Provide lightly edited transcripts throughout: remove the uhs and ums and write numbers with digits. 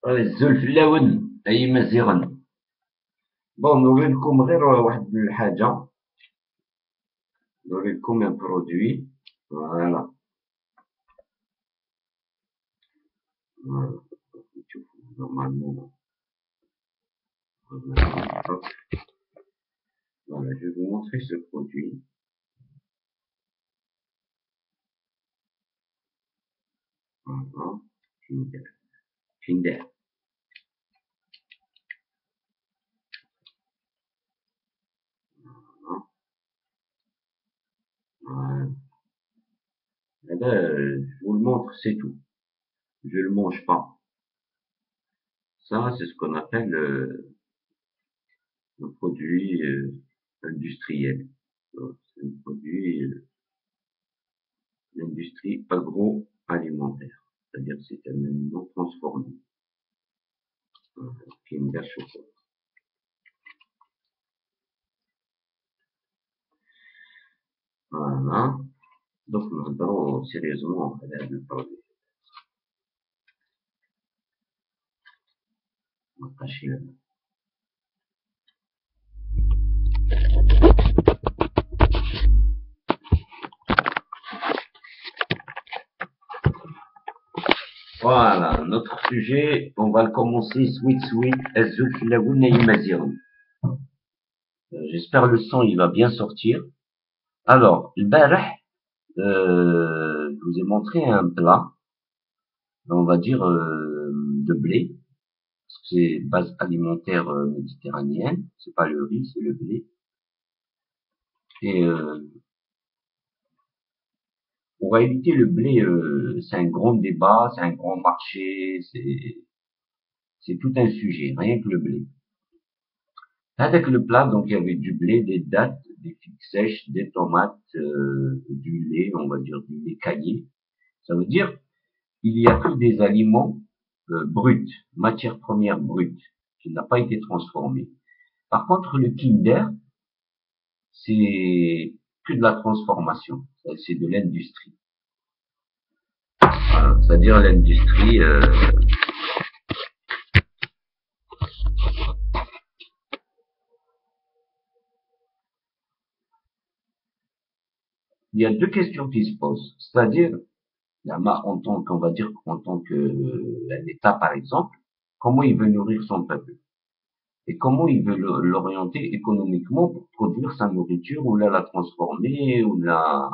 الزلفلاون أي مزيغا. بون نوري لكم غير واحد الحاجة، نوري لكم ان برودوي. فوالا فوالا تشوفوا نورمالمون. Voilà, je vais vous montrer ce produit. Voilà, Kinder. Voilà. Eh ben, je vous le montre, c'est tout. Je le mange pas. Ça, c'est ce qu'on appelle un produit industriel. C'est un produit d'industrie agroalimentaire. C'est-à-dire que c'est un aliment transformé. Kinder chocolat. Voilà. Donc maintenant, sérieusement, on va le parler. On va cacher la main. Voilà, notre sujet, on va le commencer sweet. J'espère le son, il va bien sortir. Alors, le barah, je vous ai montré un plat, on va dire de blé, parce que c'est base alimentaire méditerranéenne, c'est pas le riz, c'est le blé. Et en réalité, le blé, c'est un grand débat, c'est un grand marché, c'est tout un sujet, rien que le blé. Avec le plat, donc il y avait du blé, des dattes, des figues sèches, des tomates, du lait, on va dire du lait caillé. Ça veut dire il y a que des aliments bruts, matière première brute, qui n'a pas été transformée. Par contre, le Kinder, c'est que de la transformation, c'est de l'industrie. Voilà, c'est-à-dire l'industrie. Il y a deux questions qui se posent, c'est-à-dire en tant qu'on va dire en tant que l'État par exemple, comment il veut nourrir son peuple et comment il veut l'orienter économiquement pour produire sa nourriture ou la transformer ou la.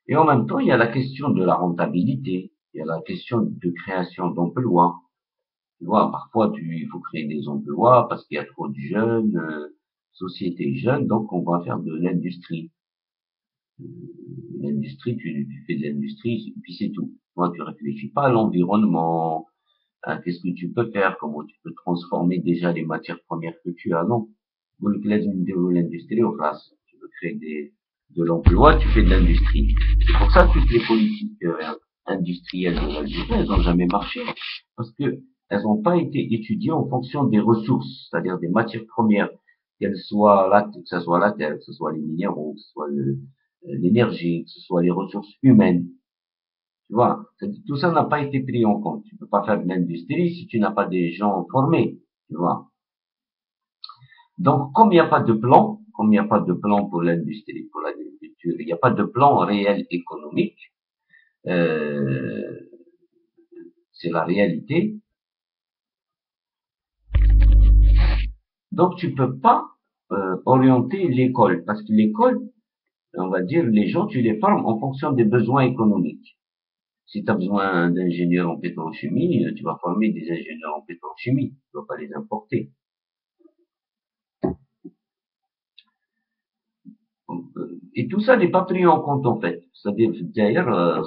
Et en même temps, il y a la question de la rentabilité, il y a la question de création d'emplois. Tu vois, parfois il faut créer des emplois parce qu'il y a trop de jeunes, société jeune, donc on va faire de l'industrie. L'industrie, tu fais de l'industrie, puis c'est tout. Moi, tu réfléchis pas à l'environnement, à qu'est-ce que tu peux faire, comment tu peux transformer déjà les matières premières que tu as. Non. Vous le de l'industrie au classe. Tu veux créer de l'emploi, tu fais de l'industrie. C'est pour ça que toutes les politiques industrielles de l'Algérie, elles n'ont jamais marché. Parce que elles n'ont pas été étudiées en fonction des ressources, c'est-à-dire des matières premières, qu'elles soient là, que ce soit la terre, que ce soit les minéraux, que ce soit l'énergie, que ce soit les ressources humaines. Tu vois, tout ça n'a pas été pris en compte. Tu peux pas faire de l'industrie si tu n'as pas des gens formés. Tu vois. Donc, comme il n'y a pas de plan, comme il n'y a pas de plan pour l'industrie, pour l'agriculture, il n'y a pas de plan réel économique, euh, c'est la réalité. Donc, tu peux pas orienter l'école, parce que l'école, on va dire, les gens, tu les formes en fonction des besoins économiques. Si tu as besoin d'ingénieurs en pétrochimie, tu vas former des ingénieurs en pétrochimie, tu vas pas les importer. Et tout ça n'est pas pris en compte en fait. C'est-à-dire d'ailleurs,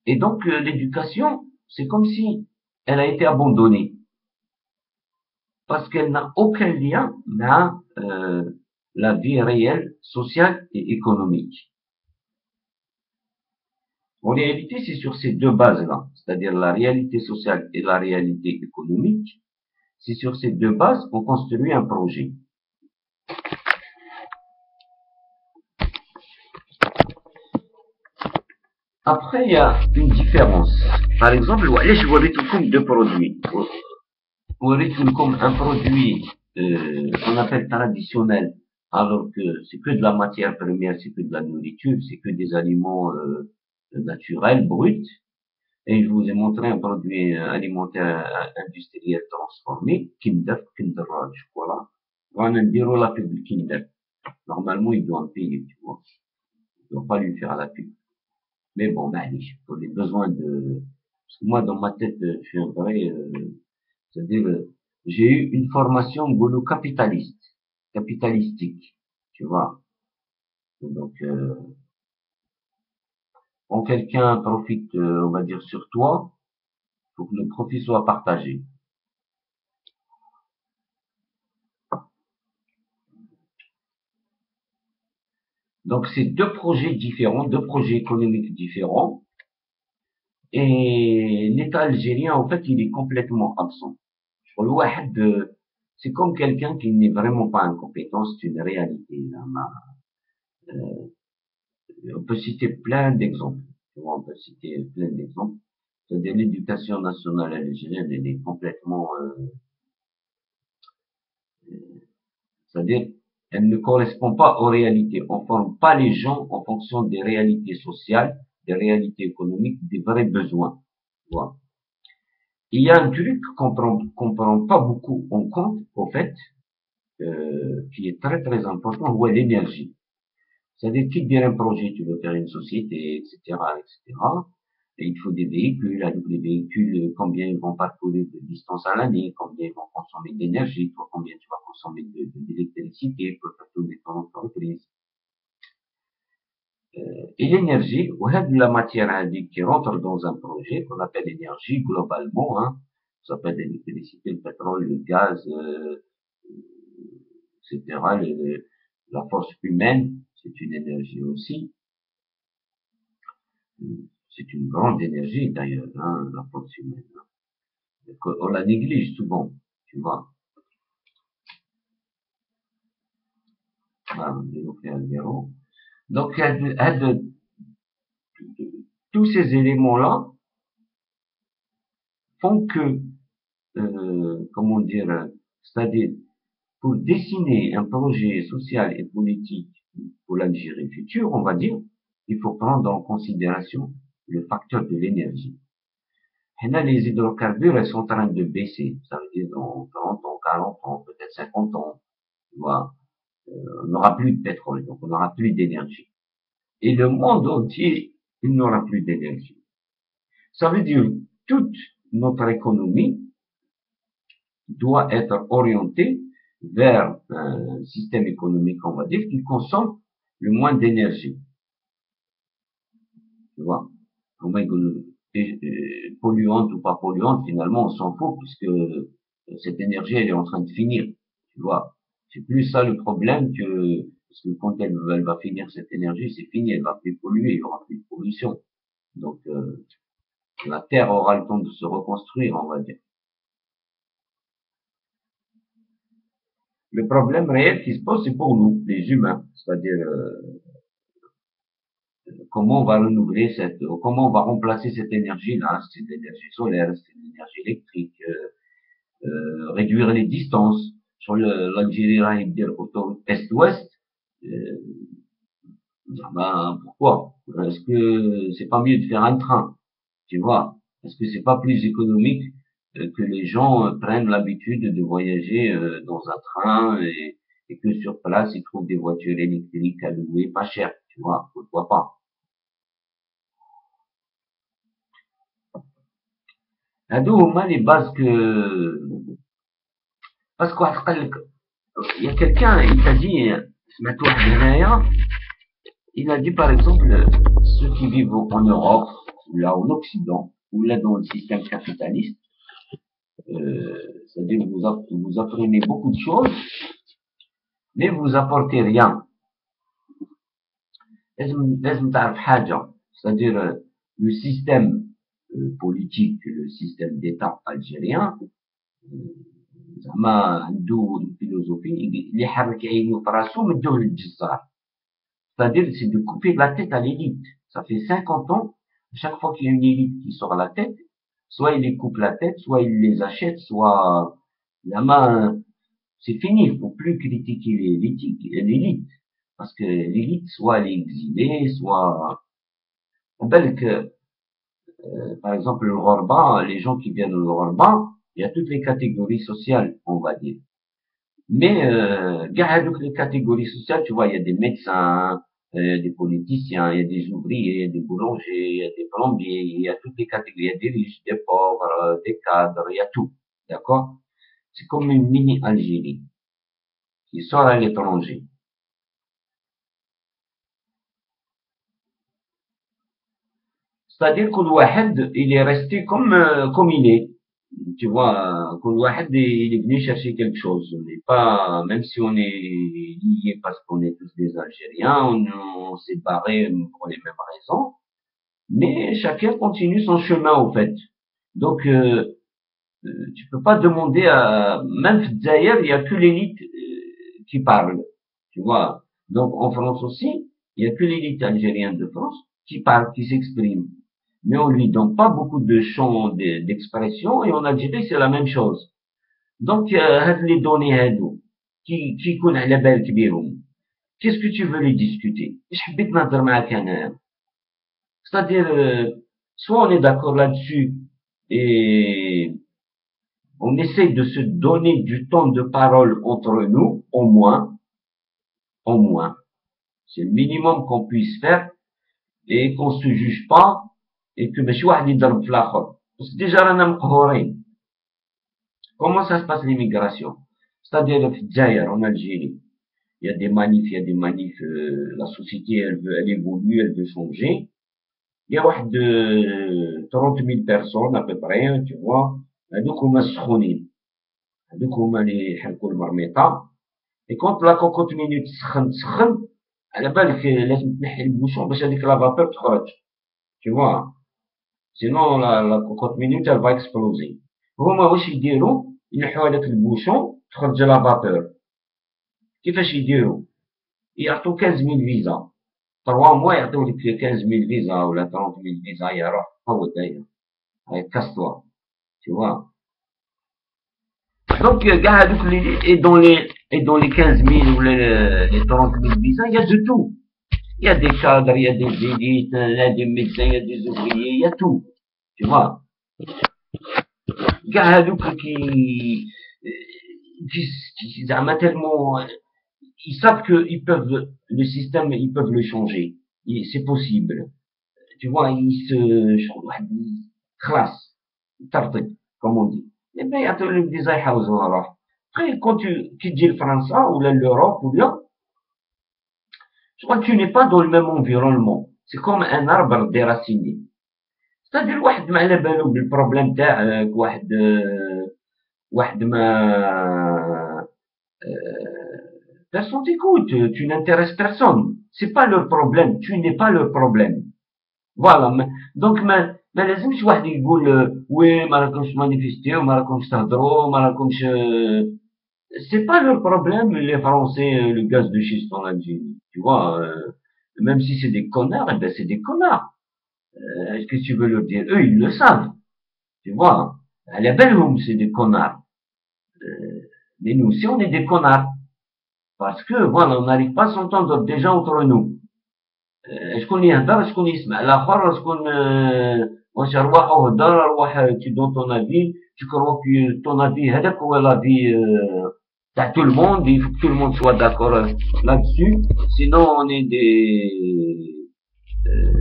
et donc l'éducation, c'est comme si elle a été abandonnée parce qu'elle n'a aucun lien avec la vie réelle, sociale et économique. En réalité, c'est sur ces deux bases-là, c'est-à-dire la réalité sociale et la réalité économique, c'est sur ces deux bases qu'on construit un projet. Après, il y a une différence. Par exemple, je vous comme deux produits. Comme un produit qu'on appelle traditionnel, alors que c'est que de la matière première, c'est que de la nourriture, c'est que des aliments naturels, bruts. Et je vous ai montré un produit alimentaire industriel transformé, Kinder, voilà. On a dit la pub de Kinder. Normalement, il doit en payer, tu vois. Il ne doit pas lui faire la pub. Mais bon, pour les besoins de... Parce que moi, dans ma tête, je suis un vrai... c'est-à-dire, j'ai eu une formation boulot capitalistique, tu vois. Donc, quand quelqu'un profite, on va dire, sur toi, faut que le profit soit partagé. Donc, c'est deux projets différents, deux projets économiques différents. Et l'État algérien, en fait, il est complètement absent. C'est comme quelqu'un qui n'est vraiment pas incompétent, c'est une réalité. On peut citer plein d'exemples. On peut citer plein d'exemples. C'est-à-dire l'éducation nationale algérienne, elle est complètement, c'est-à-dire, elle ne correspond pas aux réalités. On forme pas les gens en fonction des réalités sociales, des réalités économiques, des vrais besoins. Voilà. Il y a un truc qu'on prend pas beaucoup en compte, au fait, qui est très très important, ouais, l'énergie. C'est-à-dire, qui dire un projet, tu veux faire une société, etc., etc. Et il faut des véhicules, avec les véhicules, combien ils vont parcourir de distance à l'année, combien ils vont consommer d'énergie, toi, combien tu vas consommer d'électricité pour faire tourner ton entreprise. Et l'énergie, ou la matière indique qui rentre dans un projet qu'on appelle énergie globalement, hein, ça peut être l'électricité, le pétrole, le gaz, etc. La force humaine, c'est une énergie aussi. C'est une grande énergie d'ailleurs, hein, la force humaine. On la néglige souvent, tu vois. Voilà, donc, tous ces éléments-là font que, comment dire, c'est-à-dire, pour dessiner un projet social et politique pour l'Algérie future, on va dire, il faut prendre en considération le facteur de l'énergie. Et là, les hydrocarbures, elles sont en train de baisser. Ça veut dire dans 30 ans, 40 ans, peut-être 50 ans, tu vois, on n'aura plus de pétrole, donc on n'aura plus d'énergie. Et le monde entier, il n'aura plus d'énergie. Ça veut dire toute notre économie doit être orientée vers un système économique, on va dire, qui consomme le moins d'énergie. Tu vois, polluante ou pas polluante, finalement, on s'en fout puisque cette énergie, elle est en train de finir. Tu vois, c'est plus ça le problème que parce que quand elle va finir cette énergie, c'est fini, elle va plus polluer, il y aura plus de pollution. Donc la Terre aura le temps de se reconstruire, on va dire. Le problème réel qui se pose, c'est pour nous, les humains, c'est-à-dire comment on va renouveler comment on va remplacer cette énergie-là, c'est l'énergie solaire, c'est l'énergie électrique, réduire les distances sur l'Algérie, dire autoroute est-ouest. Euh, pourquoi? Est-ce que c'est pas mieux de faire un train? Tu vois? Est-ce que c'est pas plus économique que les gens prennent l'habitude de voyager dans un train et que sur place ils trouvent des voitures électriques à louer pas cher, tu vois? Pourquoi pas? هادو هما les bases que parce qu'il y a quelqu'un il t'a dit سمعت واحد هنايا il a dit par exemple ceux qui vivent en Europe ou là en Occident ou là dans le système capitaliste c'est-à-dire vous apprenez beaucoup de choses mais vous apportez rien. لازم تعرف حاجة c'est-à-dire le système politique le système d'État algérien زعما عنده philosophie اللي يحرك عينه في راسو مدوه للجزار. C'est-à-dire, c'est de couper la tête à l'élite. Ça fait 50 ans Chaque fois qu'il y a une élite qui sort la tête, soit il les coupe la tête, soit il les achète, soit la main, c'est fini, il faut plus critiquer l'élite. Parce que l'élite, soit elle est exilée, soit, on rappelle que, par exemple, le Rorba, les gens qui viennent au Rorba, il y a toutes les catégories sociales, on va dire. Mais, toutes les catégories sociales, tu vois, il y a des médecins, des politiciens, il y a des ouvriers, il y a des boulangers, il y a des plombiers, il y a toutes les catégories, il y a des riches, des pauvres, des cadres, il y a tout. D'accord? C'est comme une mini Algérie qui sort à l'étranger. C'est-à-dire que Wahed, il est resté comme il est. Tu vois, que Wahed, il est venu chercher quelque chose. On n'est pas, même si on est liés parce qu'on est tous des Algériens, on s'est barrés pour les mêmes raisons, mais chacun continue son chemin, au fait. Donc, tu peux pas demander à, même d'ailleurs, il y a que l'élite qui parle. Tu vois. Donc, en France aussi, il y a que l'élite algérienne de France qui parle, qui s'exprime. Mais on lui donne pas beaucoup de champs d'expression et en Algérie, c'est la même chose. Donc, هاد les données هادو qui يكون على بالك بيهم, qu'est-ce que tu veux les discuter؟ ايش حبيت نهضر معاك انا؟ C'est-à-dire, soit on est d'accord là-dessus et on essaye de se donner du temps de parole entre nous, au moins, c'est le minimum qu'on puisse faire et qu'on se juge pas et que ماشي واحد يضرب في الآخر. Parce que déjà رانا مقهورين. Comment ça se passe l'immigration? C'est-à-dire في الجزائر, en Algérie, il y a des manifs, la société elle évolue, elle veut changer. Il y a واحد 30 000 personnes à peu près, tu vois. هذوك هما السخونين. هذوك هما اللي يحركوا المرميطة. Et quand la cocotte minute تسخن, على بالك لازم تنحي البوشون باش هذيك لا vapeur تخرج. Tu vois. Sinon la cocotte minute elle va exploser. هما واش يديروا؟ ينحوا هذاك البوشون تخرج لا vapeur. كيفاش يديروا؟ يعطوا 15 000 فيزا. 3 mois يعطيو لك 15 000 فيزا ولا 30 000 فيزا. يا روح فوت دايره. هاي casse-toi. Tu vois. Donc, et dans les 15 000 ou les 30 000 visas, il y a de tout. Il y a des cadres, il y a des élites, il y a des médecins, il y a des ouvriers, il y a tout. Tu vois. زعما tellement, ils savent qu'ils peuvent, le système, ils peuvent le changer. C'est possible. Tu vois, خلاص, ترطب, comme on dit. Eh bien, يعطيو لك des يحوزوا روح. Après, quand tu dis le français, ou l'Europe, ou là, je crois que tu n'es pas dans le même environnement. C'est comme un arbre déraciné. C'est-à-dire, واحد ما على بالو بالبروبلème تاعك, واحد ما, personne t'écoute, tu n'intéresses personne. C'est pas leur problème, tu n'es pas leur problème. Voilà. Donc, ما لازمش واحد يقول وي ما راكمش مانيفيستيو, ما راكمش تهضروا, ما راكمش. C'est pas leur problème, les Français, le gaz de schiste en Algérie. Tu vois, même si c'est des connards, eh ben c'est des connards. Est-ce que tu veux leur dire? Eux, ils le savent. Tu vois, à la belle c'est des connards. Mais nous aussi, on est des connards. Parce que, voilà, on n'arrive pas à s'entendre déjà entre nous. شكون يهدر شكون يسمع الاخر شكون واش ارواح وهدر ارواح tu donnes ton avis tu crois que ton avis هذاك هو l'avis تاع tout le monde il faut que tout le monde soit d'accord là-dessus sinon on est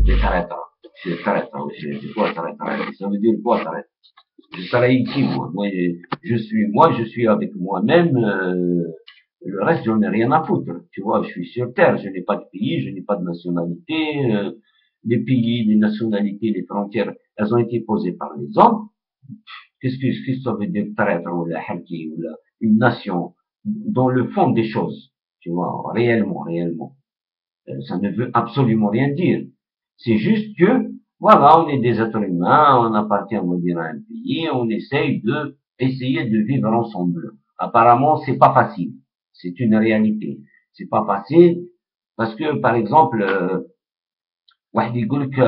des traîtres c'est traître c'est quoi traître ça veut dire quoi traître je serai ici moi je suis avec moi-même le reste, j'en ai rien à foutre. Tu vois, je suis sur terre, je n'ai pas de pays, je n'ai pas de nationalité. Les pays, les nationalités, les frontières, elles ont été posées par les hommes. Qu'est-ce que ça veut dire traître ou la harki ou une nation dans le fond des choses? Tu vois, réellement. Ça ne veut absolument rien dire. C'est juste que, voilà, on est des êtres humains, on appartient, on va dire, à un pays, on essaye de vivre ensemble. Apparemment, c'est pas facile. C'est une réalité. C'est pas facile parce que, par exemple, واحد يقول لك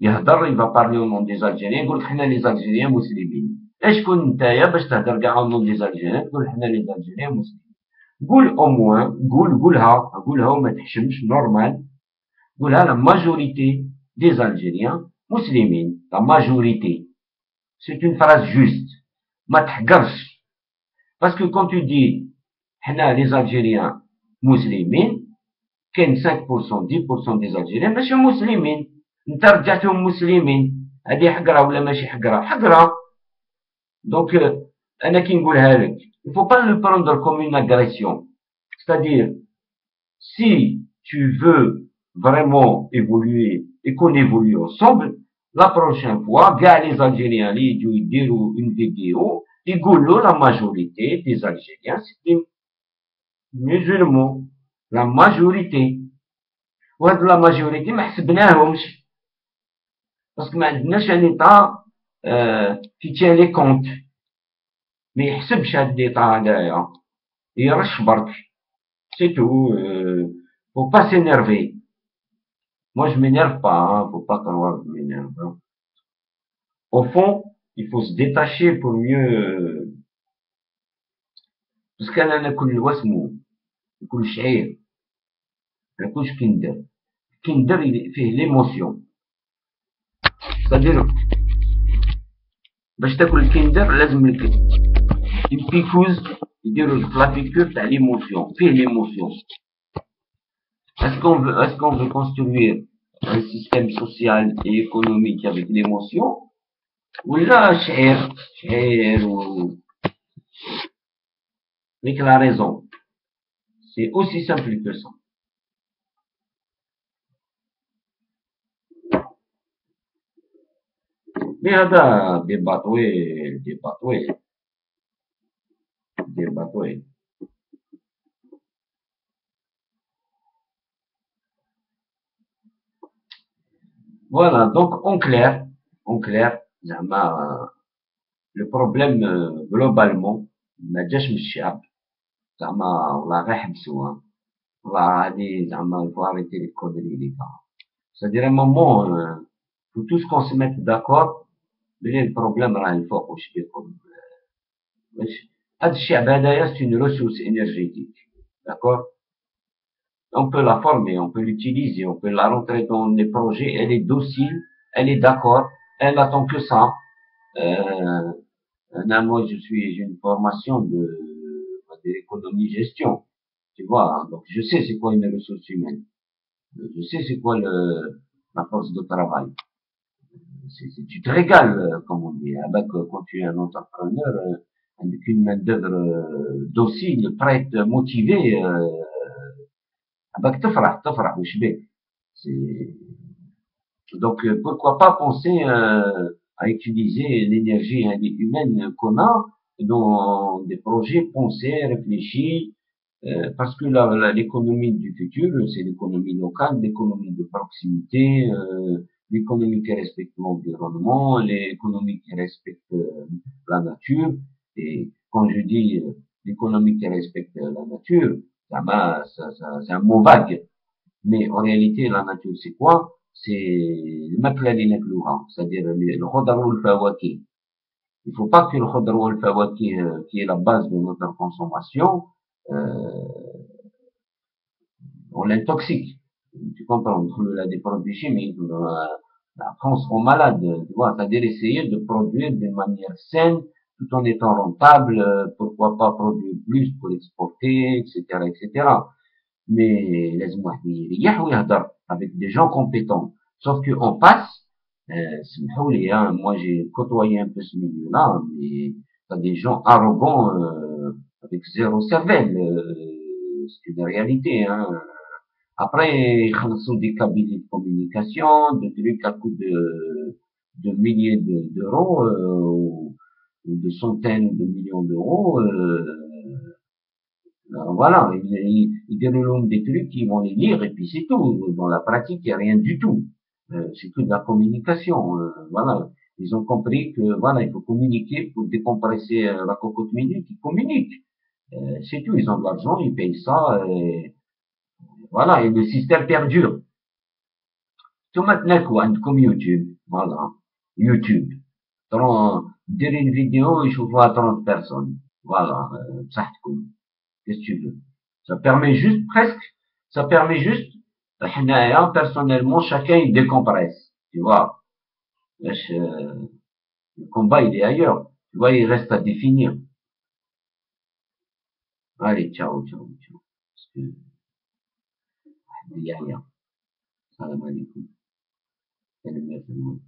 il va parler au nom des Algériens, يقول لك حنا les Algériens مسلمين. اش كون نتايا باش تهدر كاع au nom des Algériens تقول حنا les Algériens مسلمين. قول au moins قولها وما تحشمش نورمال. قولها la majorité des Algériens مسلمين. La majorité. C'est une phrase juste. ما تحقرش. Parce que quand tu dis حنا les Algériens مسلمين كاين 5% 10% des Algériens ماشي مسلمين. انت رجعتهم مسلمين. هذه حقرة ولا ماشي حقرة؟ حقرة. Donc انا كي نقولها لك il faut pas le prendre comme une agression. C'est-à-dire si tu veux vraiment évoluer et qu'on évolue ensemble, la prochaine fois, gars les Algériens, ils diront une vidéo, ils disent la majorité des Algériens, c'est des musulmans. La majorité. وهاد la majorité ما حسبناهمش. Parce que ما عندناش un état qui tient les comptes. ما يحسبش هاد l'état هدايا. يرش برك. C'est tout. Faut pas s'énerver. Moi, je m'énerve pas, hein. Faut pas croire que je m'énerve, hein. Au fond, il faut se détacher pour mieux, parce qu'أنا كل واسمو كل شعير ما يكونش كندر فيه l'émotion. C'est-à-dire باش تاكل الكندر لازم لك une piqueuse يديروا لك la piqûre تاع l'émotion فيه l'émotion. Est-ce qu'on veut construire un système social et économique avec l'émotion ou là شعير avec la raison? C'est aussi simple que ça. Mais هذا débat طويل. Voilà, donc en clair, زعما le problème globalement ما جاش من الشعب زعما والله غير حبسوها والله هادي زعما il faut arrêter les conneries les gars. C'est-à-dire à un moment faut tous qu'on se mette d'accord mais le problème راه الفوق واش بيكون هاد الشعب هدايا c'est une ressource énergétique, d'accord? On peut la former, on peut l'utiliser, on peut la rentrer dans les projets, elle est docile, elle est d'accord, elle attend que ça. Moi, j'ai une formation d'économie-gestion, tu vois, donc je sais c'est quoi une ressource humaine, je sais c'est quoi la force de travail. Tu te régales, comme on dit, avec, quand tu es un entrepreneur, avec une main-d'œuvre docile, prête, motivée, avec تفرح وش بيه. Donc pourquoi pas penser à utiliser l'énergie humaine qu'on a dans des projets pensés, réfléchis, parce que l'économie du futur, c'est l'économie locale, l'économie de proximité, l'économie qui respecte l'environnement, l'économie qui respecte la nature. Et quand je dis l'économie qui respecte la nature, c'est un mot vague. Mais en réalité, la nature, c'est quoi? C'est le maklali naklouha, c'est-à-dire le khudar ou le fawaki. Il faut pas que le khudar ou le fawaki, qui est la base de notre consommation, on l'intoxique. Tu comprends? On a des produits chimiques, après on se rend malade, tu vois. C'est-à-dire essayer de produire d'une manière saine, tout en étant rentable, pourquoi pas produire plus pour exporter, etc., etc. Mais laisse-moi dire, avec des gens compétents. Sauf qu'en face, moi j'ai côtoyé un peu ce milieu-là, mais t'as des gens arrogants, avec zéro cervelle, c'est une réalité, hein. Après, ils sont des cabinets de communication, de trucs à coût de milliers d'euros, ou de centaines de millions d'euros, voilà, ils déroulent des trucs, ils vont les lire et puis c'est tout. Dans la pratique, il n'y a rien du tout. C'est que de la communication. Voilà, ils ont compris que voilà, il faut communiquer pour décompresser la cocotte minute. Ils communiquent. C'est tout. Ils ont de l'argent, ils payent ça. Voilà, et le système perdure. maintenant quoi, comme YouTube, voilà, YouTube. Dire une vidéo, il faut voir 30 personnes. Voilà, ça, qu'est-ce que tu veux. Ça permet juste, presque, ça permet juste, personnellement, chacun, il décompresse. Tu vois. Le combat, il est ailleurs. Tu vois, il reste à définir. Allez, ciao, ciao, ciao. Parce que, il y a rien. Salam alaikum. Salam alaikum.